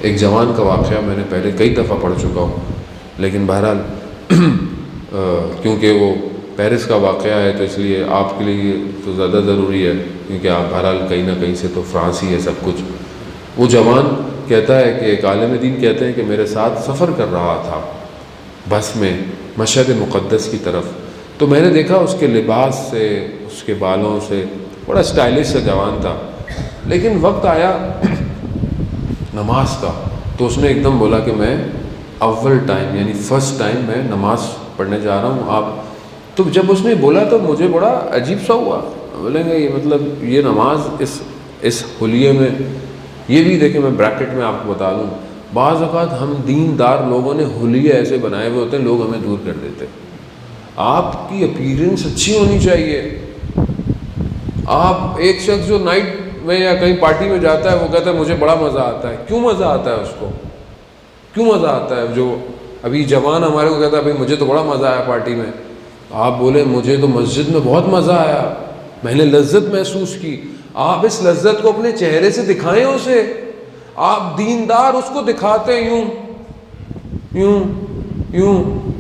ایک جوان کا واقعہ میں نے پہلے کئی دفعہ پڑھ چکا ہوں، لیکن بہرحال کیونکہ وہ پیرس کا واقعہ ہے تو اس لیے آپ کے لیے تو زیادہ ضروری ہے، کیونکہ آپ بہرحال کہیں نہ کہیں سے تو فرانس ہی ہے سب کچھ۔ وہ جوان کہتا ہے کہ ایک عالم دین کہتے ہیں کہ میرے ساتھ سفر کر رہا تھا بس میں مشہد مقدس کی طرف، تو میں نے دیکھا اس کے لباس سے، اس کے بالوں سے بڑا اسٹائلش سا جوان تھا، لیکن وقت آیا نماز کا تو اس نے ایک دم بولا کہ میں اول ٹائم یعنی فرسٹ ٹائم میں نماز پڑھنے جا رہا ہوں آپ۔ تو جب اس نے بولا تو مجھے بڑا عجیب سا ہوا، بولیں گے یہ مطلب یہ نماز اس حلیے میں، یہ بھی دیکھیں میں بریکٹ میں آپ کو بتا دوں، بعض اوقات ہم دیندار لوگوں نے حلیے ایسے بنائے ہوئے ہوتے ہیں لوگ ہمیں دور کر دیتے۔ آپ کی اپیرنس اچھی ہونی چاہیے۔ آپ ایک شخص جو نائٹ میں یا کہیں پارٹی میں جاتا ہے وہ کہتا ہے مجھے بڑا مزہ آتا ہے، کیوں مزہ آتا ہے اس کو؟ کیوں مزہ آتا ہے؟ جو ابھی جوان ہمارے کو کہتا ہے بھائی مجھے تو بڑا مزہ آیا پارٹی میں، آپ بولے مجھے تو مسجد میں بہت مزہ آیا، میں نے لذت محسوس کی۔ آپ اس لذت کو اپنے چہرے سے دکھائیں اسے۔ آپ دیندار اس کو دکھاتے ہیں یوں یوں یوں،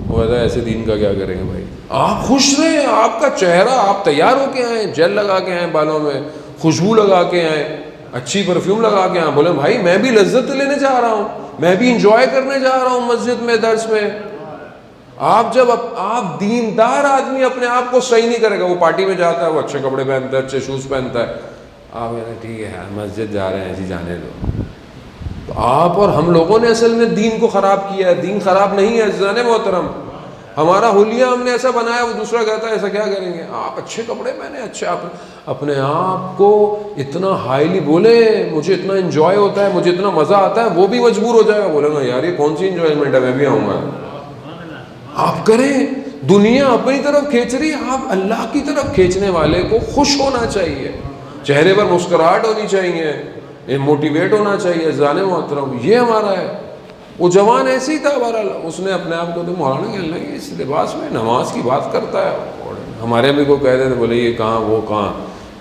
وہ کہتا ہے ایسے دین کا کیا کریں گے بھائی؟ آپ خوش رہیں، آپ کا چہرہ، آپ تیار ہو کے آئیں، جیل لگا کے آئیں بالوں میں، خوشبو لگا کے آئیں، اچھی پرفیوم لگا کے آئیں، بولیں بھائی میں بھی لذت لینے جا رہا ہوں، میں بھی انجوائے کرنے جا رہا ہوں مسجد میں، درس میں۔ آپ جب آپ دیندار آدمی اپنے آپ کو صحیح نہیں کرے گا، وہ پارٹی میں جاتا ہے، وہ اچھے کپڑے پہنتا ہے، اچھے شوز پہنتا ہے، آپ کہتے ہیں ٹھیک ہے مسجد جا رہے ہیں جی جانے دو۔ تو آپ اور ہم لوگوں نے اصل میں دین کو خراب کیا ہے۔ دین خراب نہیں ہے عزیزان محترم، ہمارا حلیہ ہم نے ایسا بنایا، وہ دوسرا کہتا ہے ایسا کیا کریں گے؟ آپ اچھے کپڑے پہنے، اچھے اپنے آپ کو اتنا ہائیلی بولے، مجھے اتنا انجوائے ہوتا ہے، مجھے اتنا مزہ آتا ہے، وہ بھی مجبور ہو جائے گا، بولے گا یار یہ کون سی انجوائمنٹ ہے، میں بھی آؤں گا۔ آپ کریں، دنیا اپنی طرف کھینچ رہی، آپ اللہ کی طرف کھینچنے والے کو خوش ہونا چاہیے، چہرے پر مسکراہٹ ہونی چاہیے، موٹیویٹ ہونا چاہیے۔ عزیزان محترم یہ ہمارا ہے۔ وہ جوان ایسے ہی تھا، بہرحال اس نے اپنے آپ کو تو مولانا کہ اللہ اس لباس میں نماز کی بات کرتا ہے، اور ہمارے بھی کو کہہ دیتے بولے یہ کہاں وہ کہاں،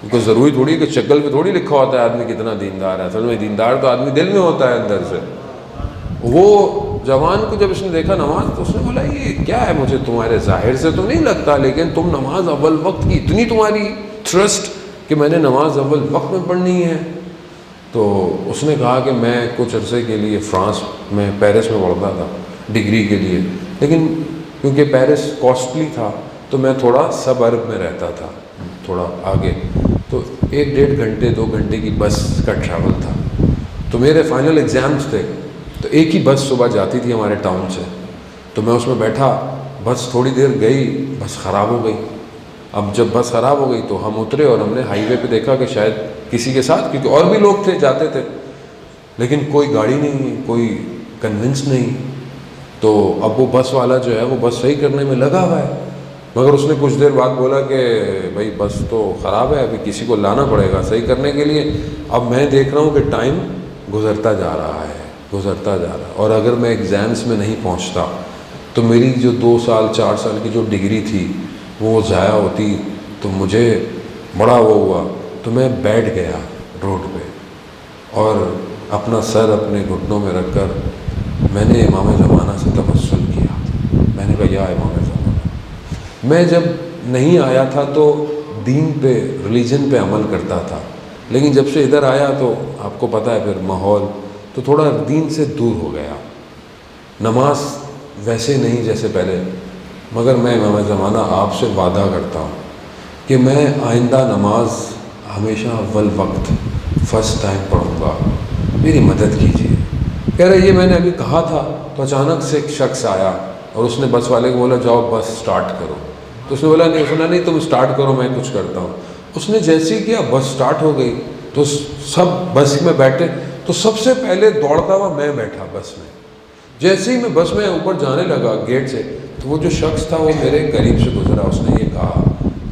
کیونکہ ضروری تھوڑی کہ شکل پہ تھوڑی لکھا ہوتا ہے آدمی کتنا دیندار ہے، اصل میں دیندار تو آدمی دل میں ہوتا ہے اندر سے۔ وہ جوان کو جب اس نے دیکھا نماز تو اس نے بولا یہ کیا ہے، مجھے تمہارے ظاہر سے تو نہیں لگتا، لیکن تم نماز اول وقت کی اتنی تمہاری تھرسٹ کہ میں نے نماز اول وقت میں پڑھنی ہے۔ تو اس نے کہا کہ میں کچھ عرصے کے لیے فرانس میں پیرس میں پڑھتا تھا ڈگری کے لیے، لیکن کیونکہ پیرس کاسٹلی تھا تو میں تھوڑا سب عرب میں رہتا تھا، تھوڑا آگے، تو 1-1.5 گھنٹے 2 گھنٹے کی بس کا ٹریول تھا۔ تو میرے فائنل ایگزامز تھے، تو ایک ہی بس صبح جاتی تھی ہمارے ٹاؤن سے، تو میں اس میں بیٹھا، بس تھوڑی دیر گئی، بس خراب ہو گئی۔ اب جب بس خراب ہو گئی تو ہم اترے اور ہم نے ہائی وے پہ دیکھا کہ شاید کسی کے ساتھ، کیونکہ اور بھی لوگ تھے جاتے تھے، لیکن کوئی گاڑی نہیں، کوئی کنونس نہیں۔ تو اب وہ بس والا جو ہے وہ بس صحیح کرنے میں لگا ہوا ہے، مگر اس نے کچھ دیر بعد بولا کہ بھائی بس تو خراب ہے، ابھی کسی کو لانا پڑے گا صحیح کرنے کے لیے۔ اب میں دیکھ رہا ہوں کہ ٹائم گزرتا جا رہا ہے، گزرتا جا رہا ہے، اور اگر میں ایگزامس میں نہیں پہنچتا تو میری جو 2 سال 4 سال کی جو ڈگری تھی وہ ضائع ہوتی۔ تو مجھے بڑا وہ ہوا، تو میں بیٹھ گیا روڈ پہ اور اپنا سر اپنے گھٹنوں میں رکھ کر میں نے امام زمانہ سے توسل کیا۔ میں نے کہا یا امام زمانہ، میں جب نہیں آیا تھا تو دین پہ، ریلیجن پہ عمل کرتا تھا، لیکن جب سے ادھر آیا تو آپ کو پتہ ہے پھر ماحول تو تھوڑا دین سے دور ہو گیا، نماز ویسے نہیں جیسے پہلے، مگر میں امام زمانہ آپ سے وعدہ کرتا ہوں کہ میں آئندہ نماز ہمیشہ اول وقت فرسٹ ٹائم پڑھوں گا، میری مدد کیجیے۔ کہہ رہے یہ میں نے ابھی کہا تھا تو اچانک سے ایک شخص آیا اور اس نے بس والے کو بولا جاؤ بس سٹارٹ کرو، تو اس نے بولا نہیں، سنا نہیں تم سٹارٹ کرو میں کچھ کرتا ہوں۔ اس نے جیسے ہی کیا بس سٹارٹ ہو گئی تو سب بس میں بیٹھے، تو سب سے پہلے دوڑتا ہوا میں بیٹھا بس میں۔ جیسے ہی میں بس میں اوپر جانے لگا گیٹ سے تو وہ جو شخص تھا وہ میرے قریب سے گزرا، اس نے یہ کہا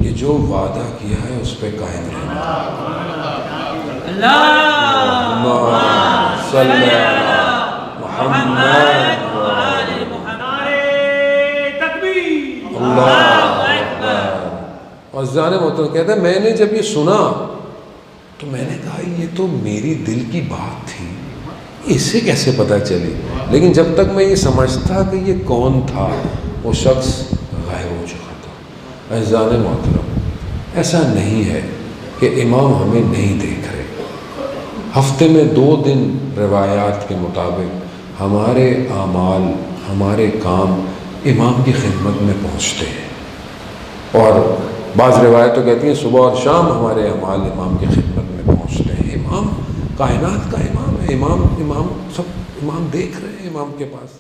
کہ جو وعدہ کیا ہے اس پہ قائم رہنا۔ اللہم صلی علی محمد اللہ اکبر۔ اور عزیزان محترم کہتا ہے میں نے جب یہ سنا تو میں نے کہا یہ تو میری دل کی بات تھی، اسے کیسے پتہ چلی؟ لیکن جب تک میں یہ سمجھتا کہ یہ کون تھا، وہ شخص غائب ہو چکا تھا۔ اعزازِ محترم، ایسا نہیں ہے کہ امام ہمیں نہیں دیکھ رہے۔ ہفتے میں 2 دن روایات کے مطابق ہمارے اعمال، ہمارے کام امام کی خدمت میں پہنچتے ہیں، اور بعض روایتیں کہتی ہیں صبح اور شام ہمارے اعمال امام کی خدمت میں پہنچتے ہیں۔ امام کائنات کا امام ہے، امام سب امام دیکھ رہے ہیں امام کے پاس۔